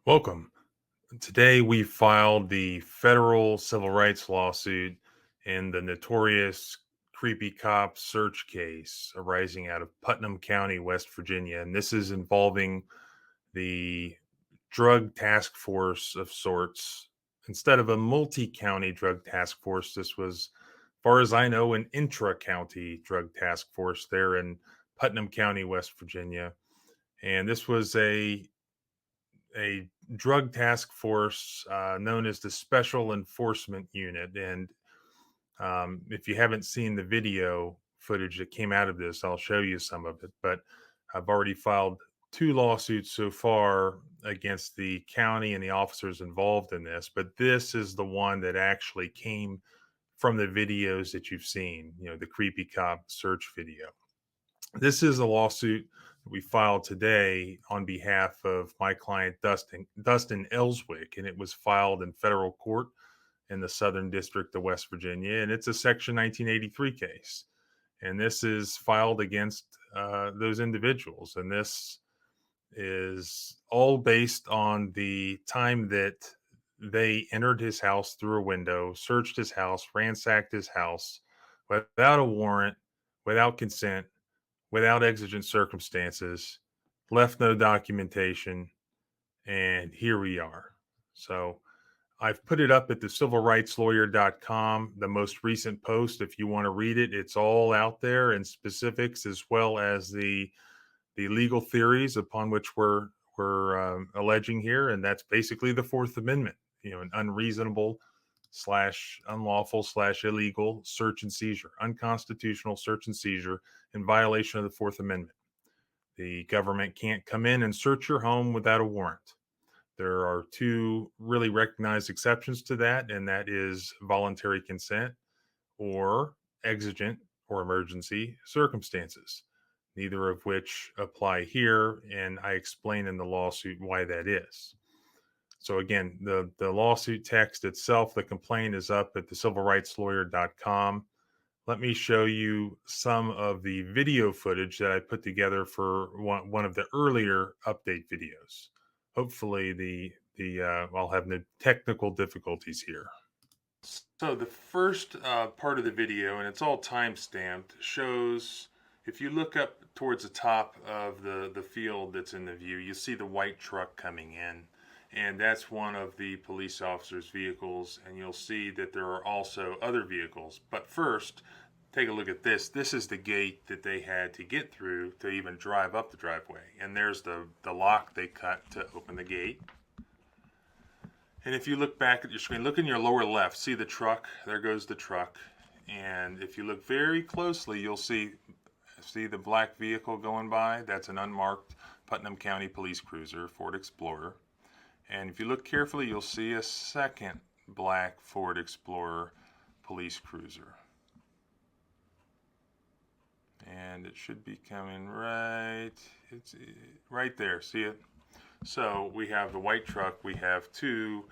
Welcome. Today we filed the federal civil rights lawsuit in the notorious creepy cop search case arising out of Putnam County, West Virginia. And this is involving the drug task force of sorts. Instead of a multi county drug task force, this was, as far as I know, an intra county drug task force there in Putnam County, West Virginia. And this was a drug task force known as the Special Enforcement Unit. And if you haven't seen the video footage that came out of this, I'll show you some of it. But I've already filed two lawsuits so far against the county and the officers involved in this. But this is the one that actually came from the videos that you've seen, the creepy cop search video. This is a lawsuit that we filed today on behalf of my client Dustin Elswick, and it was filed in federal court in the Southern District of West Virginia, and it's a Section 1983 case. And this is filed against those individuals, and this is all based on the time that they entered his house through a window, searched his house, ransacked his house without a warrant, without consent, without exigent circumstances, left no documentation, and here we are. So I've put it up at the civilrightslawyer.com, the most recent post. If you want to read it, it's all out there in specifics as well as the legal theories upon which we're alleging here, and that's basically the Fourth Amendment. An unreasonable slash unlawful slash illegal search and seizure, unconstitutional search and seizure in violation of the Fourth Amendment. The government can't come in and search your home without a warrant. There are two really recognized exceptions to that, and that is voluntary consent or exigent or emergency circumstances, neither of which apply here. And I explain in the lawsuit why that is. So again, the lawsuit text itself, the complaint is up at the civilrightslawyer.com. Let me show you some of the video footage that I put together for one of the earlier update videos. Hopefully I'll have no technical difficulties here. So the first part of the video, and it's all time stamped, shows, if you look up towards the top of the field that's in the view, you see the white truck coming in, and that's one of the police officers' vehicles, and you'll see that there are also other vehicles. But first, take a look at this. This is the gate that they had to get through to even drive up the driveway, and there's the lock they cut to open the gate. And if you look back at your screen, look in your lower left, see the truck, there goes the truck. And if you look very closely, you'll see the black vehicle going by. That's an unmarked Putnam County police cruiser, Ford Explorer. And if you look carefully, you'll see a second black Ford Explorer police cruiser. And it should be coming it's right there, see it? So we have the white truck, we have two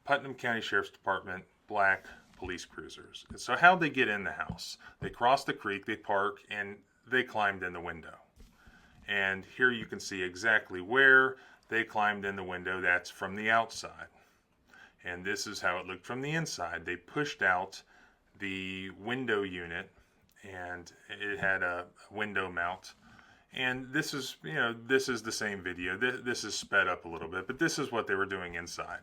Putnam County Sheriff's Department black police cruisers. And so how'd they get in the house? They crossed the creek, they park, and they climbed in the window. And here you can see exactly where they climbed in the window. That's from the outside. And this is how it looked from the inside. They pushed out the window unit, and it had a window mount. And this is the same video. This is sped up a little bit, but this is what they were doing inside.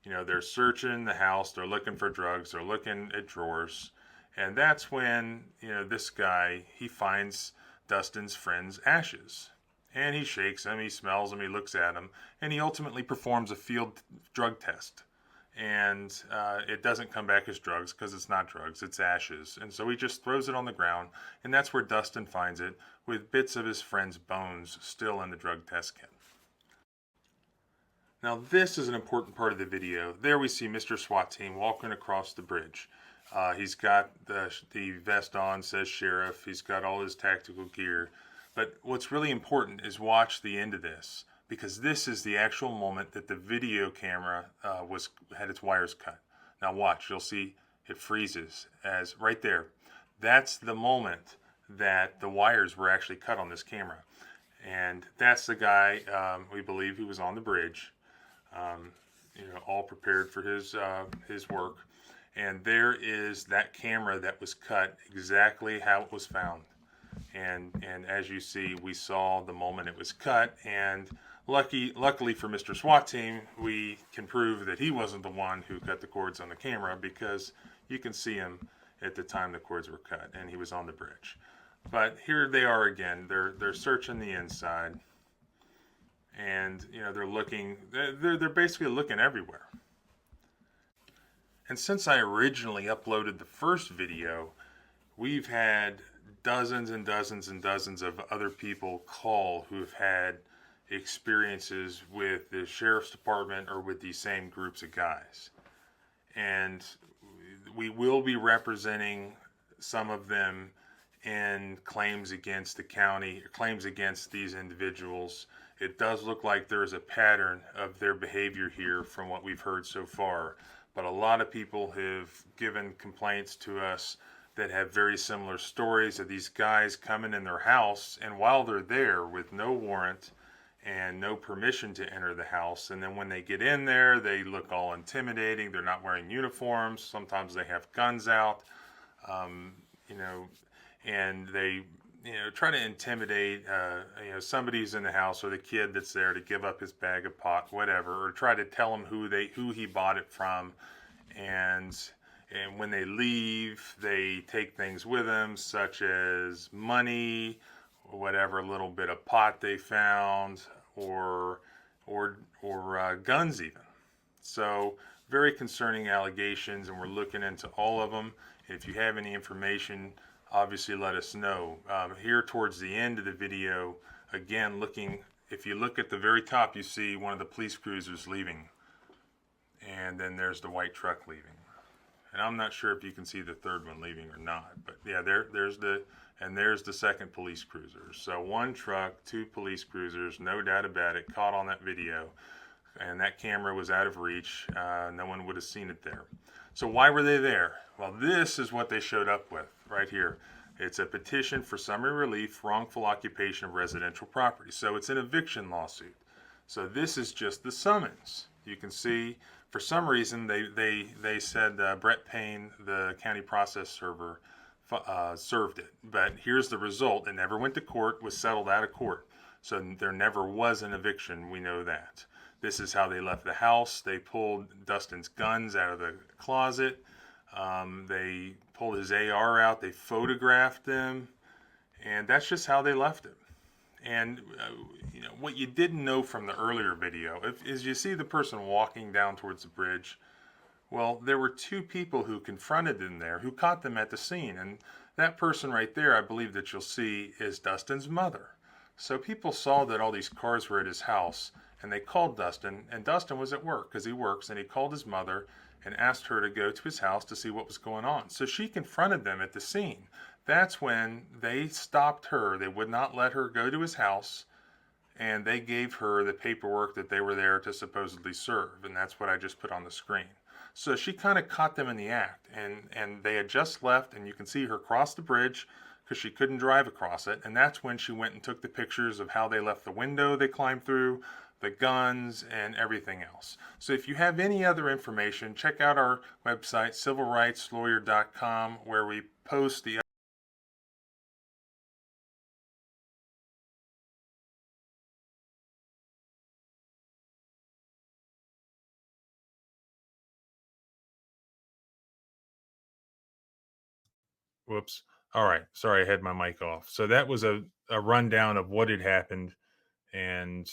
They're searching the house, they're looking for drugs, they're looking at drawers. And that's when, this guy, he finds Dustin's friend's ashes. And he shakes them, he smells them, he looks at them, and he ultimately performs a field drug test. And it doesn't come back as drugs because it's not drugs, it's ashes. And so he just throws it on the ground, and that's where Dustin finds it, with bits of his friend's bones still in the drug test kit. Now this is an important part of the video. There we see Mr. SWAT team walking across the bridge. He's got the vest on, says sheriff. He's got all his tactical gear. But what's really important is watch the end of this, because this is the actual moment that the video camera had its wires cut. Now watch, you'll see it freezes as right there. That's the moment that the wires were actually cut on this camera. And that's the guy, we believe, who was on the bridge, um, all prepared for his work. And there is that camera that was cut exactly how it was found. And as you see, we saw the moment it was cut. And luckily for Mr. SWAT team, we can prove that he wasn't the one who cut the cords on the camera, because you can see him at the time the cords were cut, and he was on the bridge. But here they are again. They're searching the inside, and they're looking. They're basically looking everywhere. And since I originally uploaded the first video, we've had dozens and dozens and dozens of other people call who've had experiences with the sheriff's department or with these same groups of guys. And we will be representing some of them in claims against the county, claims against these individuals. It does look like there is a pattern of their behavior here from what we've heard so far. But a lot of people have given complaints to us that have very similar stories of these guys coming in their house, and while they're there with no warrant and no permission to enter the house, and then when they get in there, they look all intimidating. They're not wearing uniforms. Sometimes they have guns out, um, you know, and they try to intimidate somebody's in the house, or the kid that's there, to give up his bag of pot, whatever, or try to tell them who he bought it from. And when they leave, they take things with them, such as money, or whatever little bit of pot they found, or guns even. So very concerning allegations, and we're looking into all of them. If you have any information, obviously let us know. Here towards the end of the video, again, if you look at the very top, you see one of the police cruisers leaving, and then there's the white truck leaving. And I'm not sure if you can see the third one leaving or not, but yeah, there's the second police cruiser. So one truck, two police cruisers, no doubt about it, caught on that video. And that camera was out of reach. No one would have seen it there. So why were they there? Well, this is what they showed up with right here. It's a petition for summary relief, wrongful occupation of residential property. So it's an eviction lawsuit. So this is just the summons. You can see, for some reason, they said Brett Payne, the county process server, served it. But here's the result. It never went to court, was settled out of court. So there never was an eviction. We know that. This is how they left the house. They pulled Dustin's guns out of the closet. They pulled his AR out. They photographed them. And that's just how they left it. And what you didn't know from the earlier video is you see the person walking down towards the bridge. Well, there were two people who confronted them there, who caught them at the scene. And that person right there, I believe that you'll see, is Dustin's mother. So people saw that all these cars were at his house, and they called Dustin, and Dustin was at work because he works, and he called his mother and asked her to go to his house to see what was going on. So she confronted them at the scene. That's when they stopped her. They would not let her go to his house, and they gave her the paperwork that they were there to supposedly serve, and that's what I just put on the screen. So she kind of caught them in the act, and they had just left, and you can see her cross the bridge because she couldn't drive across it, and that's when she went and took the pictures of how they left the window they climbed through, the guns, and everything else. So if you have any other information, check out our website, civilrightslawyer.com, where we post the Whoops. All right. Sorry, I had my mic off. So that was a rundown of what had happened, and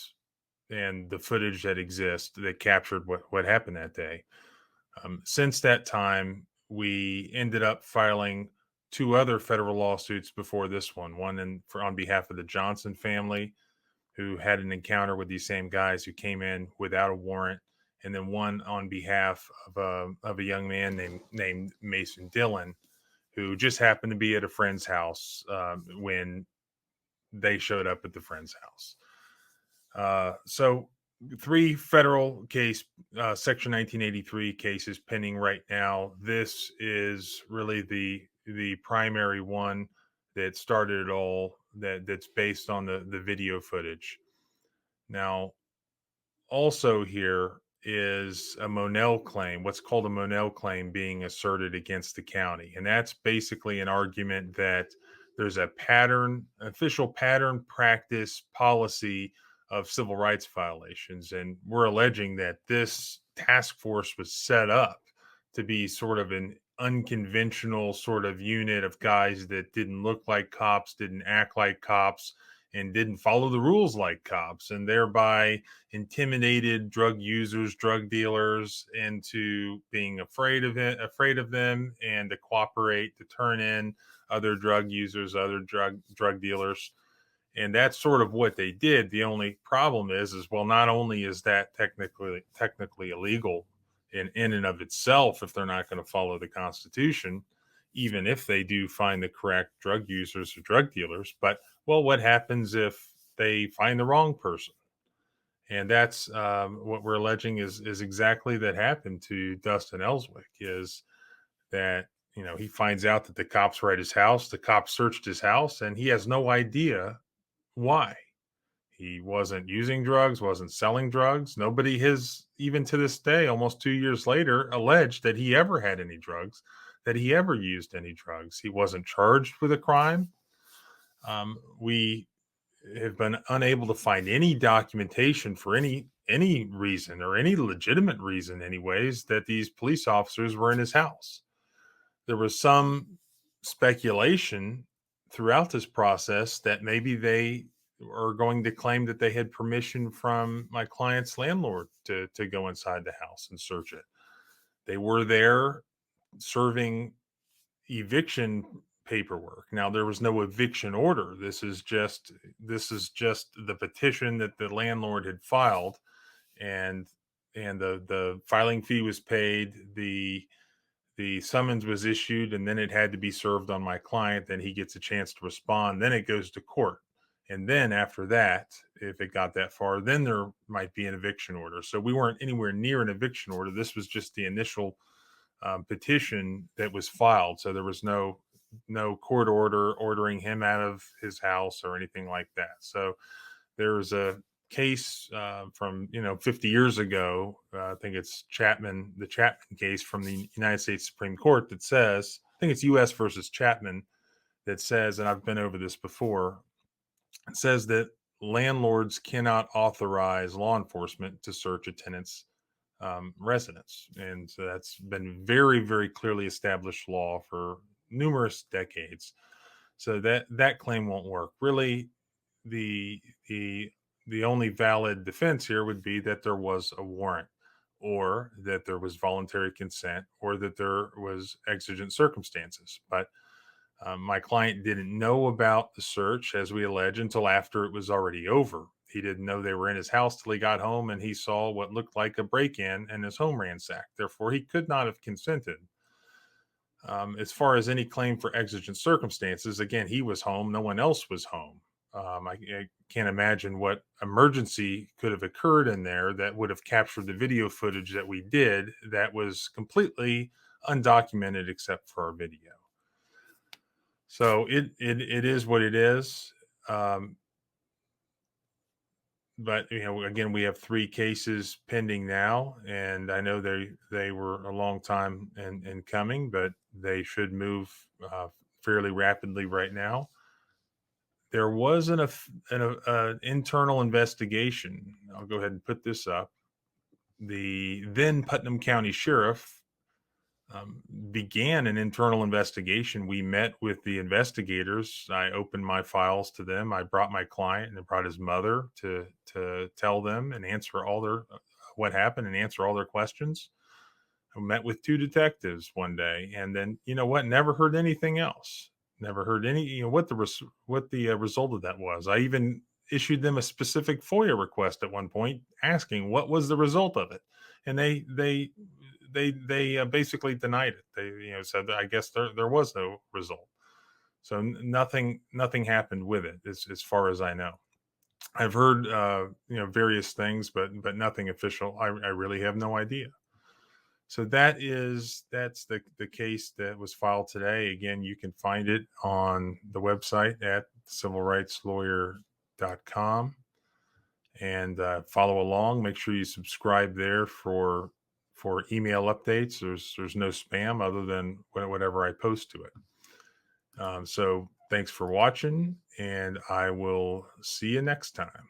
the footage that exists that captured what happened that day. Since that time, we ended up filing two other federal lawsuits before this one on behalf of the Johnson family, who had an encounter with these same guys who came in without a warrant, and then one on behalf of a young man named Mason Dillon, who just happened to be at a friend's house when they showed up at the friend's house. So three federal case, Section 1983 cases pending right now. This is really the primary one that started it all, that's based on the video footage. Now, also here is a Monell claim, what's called a Monell claim being asserted against the county. And that's basically an argument that there's a pattern, official pattern, practice, policy of civil rights violations. And we're alleging that this task force was set up to be sort of an unconventional sort of unit of guys that didn't look like cops, didn't act like cops, and didn't follow the rules like cops, and thereby intimidated drug users, drug dealers into being afraid of them, and to cooperate, to turn in other drug users, other drug dealers. And that's sort of what they did. The only problem is well, not only is that technically illegal in and of itself if they're not going to follow the Constitution, even if they do find the correct drug users or drug dealers, but well, what happens if they find the wrong person? And that's what we're alleging is exactly that happened to Dustin Elswick. Is that he finds out that the cops were at his house, the cops searched his house, and he has no idea why. He wasn't using drugs, wasn't selling drugs. Nobody has, even to this day, almost 2 years later, alleged that he ever had any drugs, that he ever used any drugs. He wasn't charged with a crime. We have been unable to find any documentation for any reason, or any legitimate reason anyways, that these police officers were in his house. There was some speculation throughout this process that maybe they are going to claim that they had permission from my client's landlord to go inside the house and search it. They were there serving eviction paperwork. Now, there was no eviction order. This is just the petition that the landlord had filed, and the filing fee was paid, the summons was issued, and then it had to be served on my client. Then he gets a chance to respond. Then it goes to court. And then after that, if it got that far, then there might be an eviction order. So we weren't anywhere near an eviction order. This was just the initial petition that was filed. So there was no court order ordering him out of his house or anything like that. So there was a case from 50 years ago. I think it's the Chapman case from the United States Supreme Court that says, I think it's U.S. versus Chapman, that says, and I've been over this before, it says that landlords cannot authorize law enforcement to search a tenant's residence, and so that's been very, very clearly established law for numerous decades. So that claim won't work. Really, the the the only valid defense here would be that there was a warrant, or that there was voluntary consent, or that there was exigent circumstances. But my client didn't know about the search, as we allege, until after it was already over. He didn't know they were in his house till he got home and he saw what looked like a break-in and his home ransacked. Therefore, he could not have consented. As far as any claim for exigent circumstances, again, he was home. No one else was home. I can't imagine what emergency could have occurred in there that would have captured the video footage that we did, that was completely undocumented except for our video. So it is what it is. But again, we have 3 cases pending now, and I know they were a long time in coming, but they should move fairly rapidly right now. There was an internal investigation. I'll go ahead and put this up. The then Putnam County Sheriff began an internal investigation. We met with the investigators. I opened my files to them. I brought my client and I brought his mother to tell them and answer all their what happened and answer all their questions. I met with 2 detectives one day, and then never heard anything else. Never heard any what the result of that was. I even issued them a specific FOIA request at one point, asking what was the result of it, and they basically denied it. They said that I guess there was no result. So nothing happened with it, as far as I know. I've heard various things, but nothing official. I really have no idea. So that's the case that was filed today. Again, you can find it on the website at civilrightslawyer.com, and follow along. Make sure you subscribe there for email updates. There's no spam other than whatever I post to it. So thanks for watching, and I will see you next time.